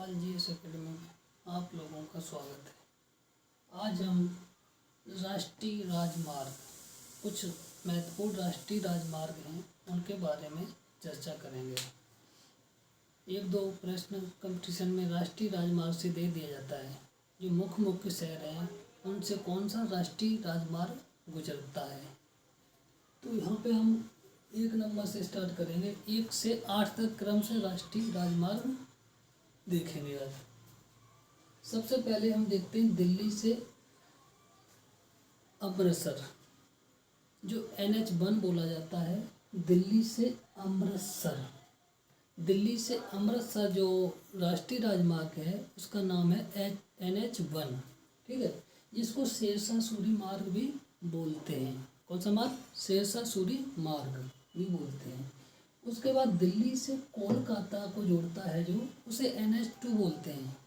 GS academy में आप लोगों का स्वागत है। आज हम राष्ट्रीय राजमार्ग, कुछ महत्वपूर्ण राष्ट्रीय राजमार्ग हैं उनके बारे में चर्चा करेंगे। एक दो प्रश्न कंपटीशन में राष्ट्रीय राजमार्ग से दे दिया जाता है। जो मुख्य शहर हैं उनसे कौन सा राष्ट्रीय राजमार्ग गुजरता है। तो यहाँ पे हम 1 नंबर से स्टार्ट करेंगे। 1 से 8 तक क्रम से राष्ट्रीय राजमार्ग देखेंगे। आज सबसे पहले हम देखते हैं दिल्ली से अमृतसर, जो NH1 बोला जाता है। दिल्ली से अमृतसर, दिल्ली से अमृतसर जो राष्ट्रीय राजमार्ग है उसका नाम है NH1। ठीक है, इसको शेरशाह सूरी मार्ग भी बोलते हैं। कौन सा मार्ग? शेरशाह सूरी मार्ग भी बोलते हैं। उसके बाद दिल्ली से कोलकाता को जोड़ता है जो, उसे NH2 बोलते हैं।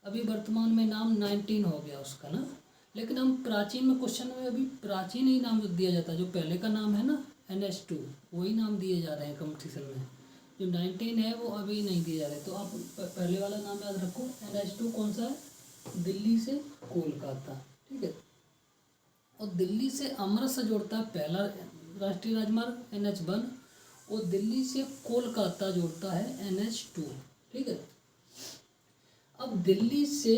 अभी वर्तमान में नाम 19 हो गया उसका ना, लेकिन हम प्राचीन में क्वेश्चन में अभी प्राचीन ही नाम दिया जाता है। जो पहले का नाम है ना NH2, वही नाम दिए जा रहे हैं कंपटीशन में। जो 19 है वो अभी नहीं दिए जा रहे। तो आप पहले वाला नाम याद रखो। NH2 कौन सा है? दिल्ली से कोलकाता। ठीक है, और दिल्ली से अमृतसर जोड़ता है पहला राष्ट्रीय राजमार्ग NH1, और दिल्ली से कोलकाता जोड़ता है NH2। ठीक है, अब दिल्ली से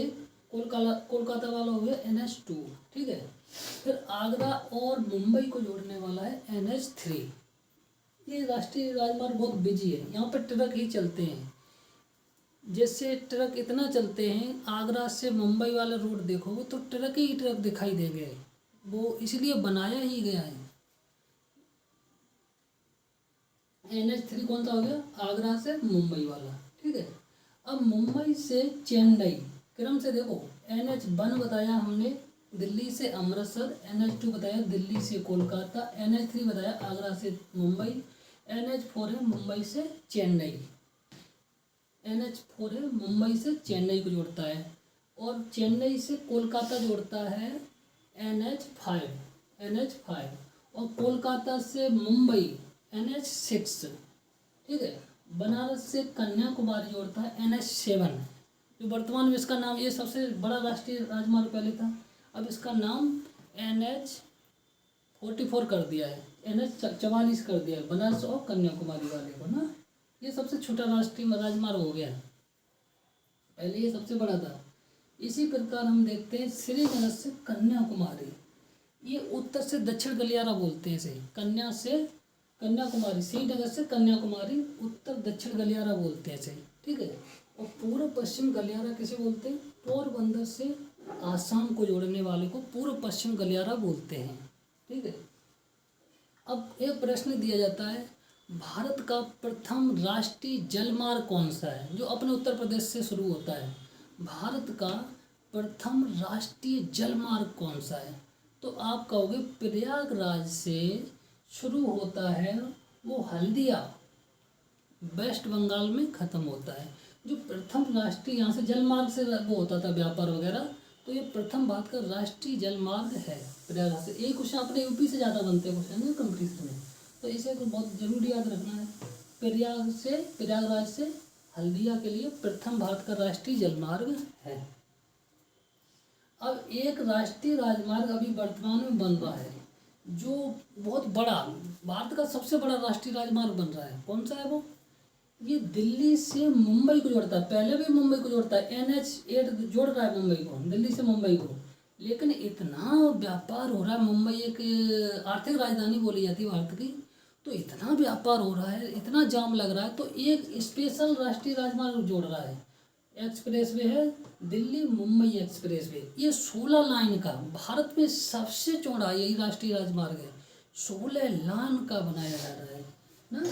कोलकाता वाला हो गया NH2। ठीक है, फिर आगरा और मुंबई को जोड़ने वाला है NH3। ये राष्ट्रीय राजमार्ग बहुत बिजी है, यहाँ पर ट्रक ही चलते हैं। जैसे ट्रक इतना चलते हैं, आगरा से मुंबई वाला रोड देखोगे तो ट्रक ही ट्रक दिखाई देंगे। वो इसलिए बनाया ही गया है। NH3 कौन सा हो गया? आगरा से मुंबई वाला। ठीक है, अब मुंबई से चेन्नई, क्रम से देखो। NH1 बताया हमने दिल्ली से अमृतसर, NH2 बताया दिल्ली से कोलकाता, NH3 बताया आगरा से मुंबई, NH4 है मुंबई से चेन्नई। NH4 है मुंबई से चेन्नई को जोड़ता है, और चेन्नई से कोलकाता जोड़ता है NH5, और कोलकाता से मुंबई NH6। ठीक है, बनारस से कन्याकुमारी जोड़ता है NH7। जो वर्तमान में इसका नाम, ये सबसे बड़ा राष्ट्रीय राजमार्ग पहले था, अब इसका नाम NH44 कर दिया है, NH44 कर दिया है बनारस और कन्याकुमारी वाले को ना। ये सबसे छोटा राष्ट्रीय राजमार्ग हो गया, पहले ये सबसे बड़ा था। इसी प्रकार हम देखते हैं श्रीनगर से कन्याकुमारी, ये उत्तर से दक्षिण गलियारा बोलते हैं इसे। कन्या से कन्याकुमारी, श्रीनगर से कन्याकुमारी उत्तर दक्षिण गलियारा बोलते हैं इसे। ठीक है, और पूर्व पश्चिम गलियारा किसे बोलते हैं? पोरबंदर से आसाम को जोड़ने वाले को पूर्व पश्चिम गलियारा बोलते हैं। ठीक है, अब एक प्रश्न दिया जाता है, भारत का प्रथम राष्ट्रीय जलमार्ग कौन सा है? जो अपने उत्तर प्रदेश से शुरू होता है। भारत का प्रथम राष्ट्रीय जलमार्ग कौन सा है? तो आप कहोगे प्रयागराज से शुरू होता है, वो हल्दिया वेस्ट बंगाल में ख़त्म होता है। जो प्रथम राष्ट्रीय, यहाँ से जलमार्ग से वो होता था व्यापार वगैरह, तो ये प्रथम भारत का राष्ट्रीय जलमार्ग है प्रयागराज से। यही क्वेश्चन अपने यूपी से ज़्यादा बनते हैं क्वेश्चन कंपटीशन में, तो इसे तो बहुत जरूरी याद रखना है। प्रयागराज से हल्दिया के लिए प्रथम भारत का राष्ट्रीय जलमार्ग है। अब एक राष्ट्रीय राजमार्ग अभी वर्तमान में बन रहा है, जो बहुत बड़ा, भारत का सबसे बड़ा राष्ट्रीय राजमार्ग बन रहा है। कौन सा है वो? ये दिल्ली से मुंबई को जोड़ता है। पहले भी मुंबई को जोड़ता है, NH8 जोड़ रहा है मुंबई को, दिल्ली से मुंबई को। लेकिन इतना व्यापार हो रहा है, मुंबई एक आर्थिक राजधानी बोली जाती है भारत की, तो इतना व्यापार हो रहा है, इतना जाम लग रहा है, तो एक स्पेशल राष्ट्रीय राजमार्ग जोड़ रहा है। एक्सप्रेसवे है दिल्ली मुंबई एक्सप्रेसवे। ये 16 लाइन का, भारत में सबसे चौड़ा यही राष्ट्रीय राजमार्ग है। 16 लाइन का बनाया जा रहा है ना।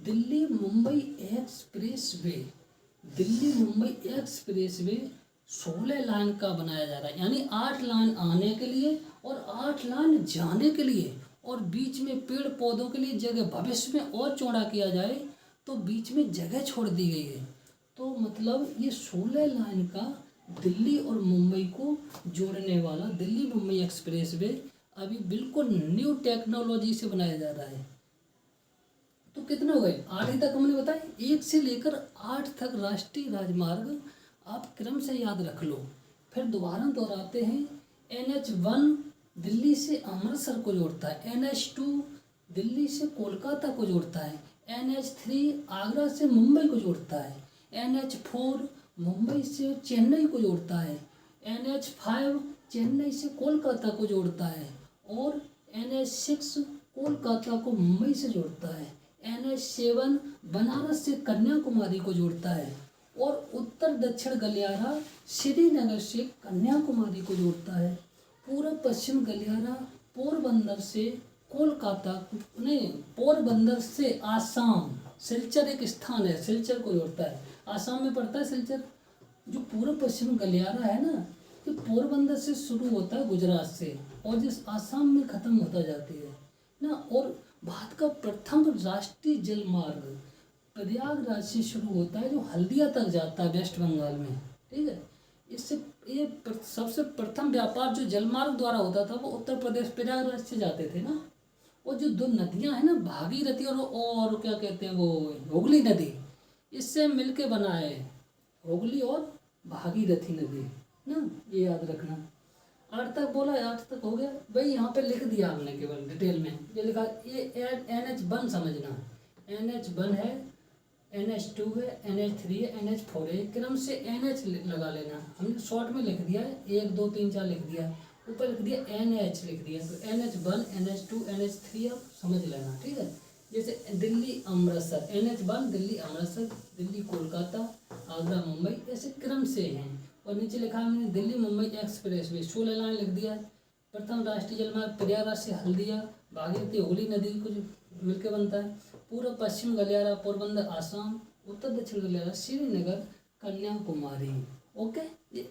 Delhi Mumbai expressway, Delhi Mumbai expressway 16 line का बनाया जा रहा है। यानी 8 लाइन आने के लिए और 8 लाइन जाने के लिए, और बीच में पेड़ पौधों के लिए जगह भविष्य में और चौड़ा किया जाए तो बीच में जगह छोड़ दी गई है। तो मतलब ये 16 लाइन का दिल्ली और मुंबई को जोड़ने वाला दिल्ली मुंबई एक्सप्रेसवे अभी बिल्कुल न्यू टेक्नोलॉजी से बनाया जा रहा है। तो कितने हो गए? 8 ही तक हमने बताया। 1 से लेकर 8 तक राष्ट्रीय राजमार्ग आप क्रम से याद रख लो। फिर दोबारा दोहराते हैं। NH1 दिल्ली से अमृतसर को जोड़ता है। NH2 दिल्ली से कोलकाता को जोड़ता है। NH3 आगरा से मुंबई को जोड़ता है। NH4 मुंबई से चेन्नई को जोड़ता है। NH5 चेन्नई से कोलकाता को जोड़ता है। और NH6 कोलकाता को मुंबई से जोड़ता है। NH7 बनारस से कन्याकुमारी को जोड़ता है। और उत्तर दक्षिण गलियारा श्रीनगर से कन्याकुमारी को जोड़ता है। पूर्व पश्चिम गलियारा पोरबंदर से कोलकाता नहीं, पोरबंदर से आसाम, सिलचर एक स्थान है, सिलचर को जोड़ता है। आसाम में पड़ता है सिलचर। जो पूर्व पश्चिम गलियारा है ना, ये पोरबंदर से शुरू होता है गुजरात से, और जिस आसाम में ख़त्म होता जाती है ना। और भारत का प्रथम राष्ट्रीय जल मार्ग प्रयागराज से शुरू होता है, जो हल्दिया तक जाता है वेस्ट बंगाल में। ठीक है, इससे ये सबसे प्रथम व्यापार जो जलमार्ग द्वारा होता था वो उत्तर प्रदेश प्रयागराज से जाते थे ना। और जो दो नदियां हैं ना, भागीरथी और क्या कहते हैं वो हुगली नदी, इससे मिलके बना है हुगली और भागीरथी नदी ना, ये याद रखना। 8 तक बोला, 8 तक हो गया भाई। यहाँ पे लिख दिया हमने केवल डिटेल में, ये लिखा ये NH1 समझना। NH1 है, NH2 है, NH3 है, NH4 है। क्रम से NH लगा लेना। हमने शॉर्ट में लिख दिया है, 1 2 3 4 लिख दिया, ऊपर लिख दिया NH लिख दिया। तो NH1 NH2 NH3 आप समझ लेना। ठीक है, जैसे दिल्ली अमृतसर, NH1 दिल्ली अमृतसर, दिल्ली कोलकाता, आगरा मुंबई, ऐसे क्रम से हैं। और नीचे लिखा है हमने Delhi Mumbai express way 16 line लिख दिया। प्रथम राष्ट्रीय जलमार्ग प्रयागराज से हल्दिया भागीरथी हुगली नदी को मिलकर बनता है। पूर्व पश्चिम गलियारा पोरबंदर आसाम, उत्तर दक्षिण गलियारा श्रीनगर कन्याकुमारी। ओके, ये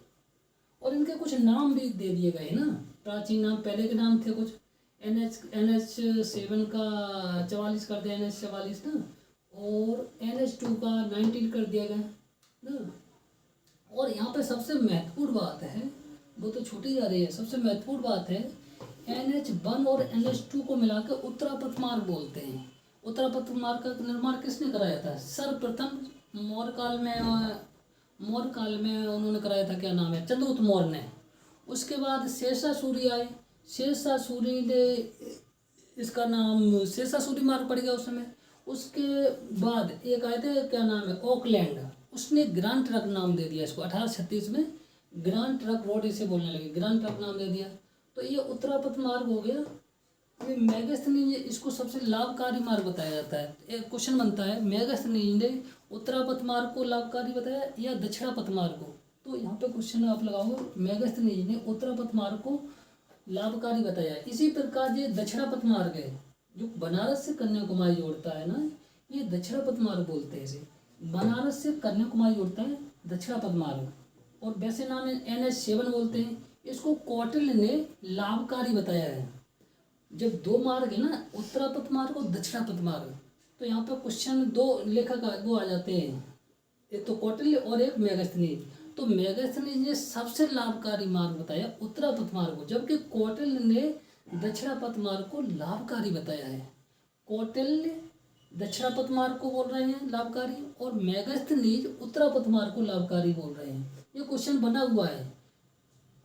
और इनके कुछ नाम भी दे दिए गए ना, प्राचीन नाम, पहले के नाम थे कुछ। NH7 का 44 कर दिया, NH44 ना, और NH2 का 19 कर दिया गया ना। और यहाँ पे सबसे महत्वपूर्ण बात है, वो तो छूटी जा रही है, सबसे महत्वपूर्ण बात है NH1 और NH2 को मिलाकर उत्तरापथ मार्ग बोलते हैं। उत्तरापथ मार्ग का निर्माण किसने कराया था? सर्वप्रथम मौर्य काल में उन्होंने कराया था, क्या नाम है, चंद्रगुप्त मौर्य ने। उसके बाद शेषासुरी आए, शेषासुरी ने, इसका नाम शेषासुरी मार्ग पड़ गया उस समय। उसके बाद एक आए थे, क्या नाम है, ऑकलैंड, उसने ग्रांड ट्रक नाम दे दिया इसको। 1836 में ग्रांड ट्रक रोड इसे बोलने लगे, ग्रांड ट्रक नाम दे दिया। तो ये उत्तरापथ मार्ग हो गया। ये मेगास्थनीज, इसको सबसे लाभकारी मार्ग बताया जाता है। एक क्वेश्चन बनता है, मेगास्थनीज ने उत्तरापथ मार्ग को लाभकारी बताया या दक्षिणापथ मार्ग को? तो यहाँ पे क्वेश्चन आप लगाओगे, मेगास्थनीज ने उत्तरापथ मार्ग को लाभकारी बताया। इसी प्रकार ये दक्षिणापथ मार्ग है, जो बनारस से कन्याकुमारी जोड़ता है ना, ये दक्षिणापथ मार्ग बोलते हैं इसे। बनारस से कन्याकुमारी जोड़ता है दक्षिणापथ मार्ग। और वैसे नाम NH7 बोलते हैं। इसको कौटिल्य ने लाभकारी बताया है। जब दो मार्ग है ना, उत्तरापथ मार्ग और दक्षिणापथ मार्ग, तो यहाँ पर क्वेश्चन दो लेखक दो आ जाते हैं, एक तो कौटिल्य और एक मेगास्थनीज। तो मेगास्थनीज ने सबसे लाभकारी मार्ग बताया उत्तरापथ मार्ग को, जबकि कौटिल्य ने दक्षिणापथ मार्ग को लाभकारी बताया है। कौटिल्य दक्षिणापथ मार्ग को बोल रहे हैं लाभकारी, और मेगास्थनीज उत्तरापथ मार्ग को लाभकारी बोल रहे हैं। ये क्वेश्चन बना हुआ है,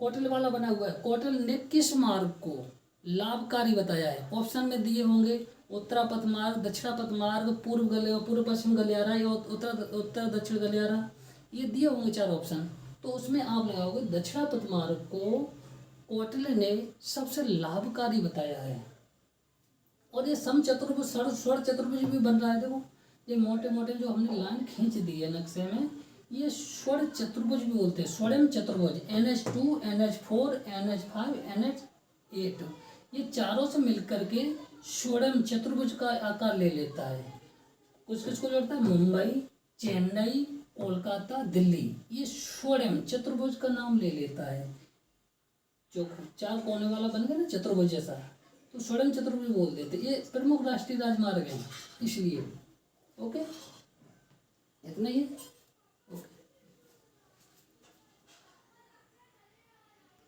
कौटिल्य वाला बना हुआ है। कौटिल्य ने किस मार्ग को लाभकारी बताया है? ऑप्शन में दिए होंगे, उत्तरापथ मार्ग, दक्षिणापथ मार्ग, पूर्व पश्चिम गलियारा या उत्तर दक्षिण गलियारा, ये दिए होंगे 4 ऑप्शन। तो उसमें आप लगाओगे दक्षिणापथ मार्ग को कौटिल्य ने सबसे लाभकारी बताया है। और ये सम चतुर्भुज, स्वर्ण चतुर्भुज भी बन रहा है। देखो ये मोटे मोटे जो हमने लाइन खींच दी है नक्शे में, ये स्वर्ण चतुर्भुज भी बोलते हैं, स्वर्ण चतुर्भुज। NH2 NH4 NH5 NH8, ये चारों से मिलकर के स्वर्ण चतुर्भुज का आकार ले लेता है। कुछ किसको जोड़ता है? मुंबई, चेन्नई, कोलकाता, दिल्ली, ये स्वर्ण चतुर्भुज का नाम ले लेता है। जो 4 कोने वाला बन गया ना चतुर्भुज जैसा, तो स्वर्ण चतुर्भुज बोल देते। ये प्रमुख राष्ट्रीय राजमार्ग है इसलिए। ओके, इतना ही है।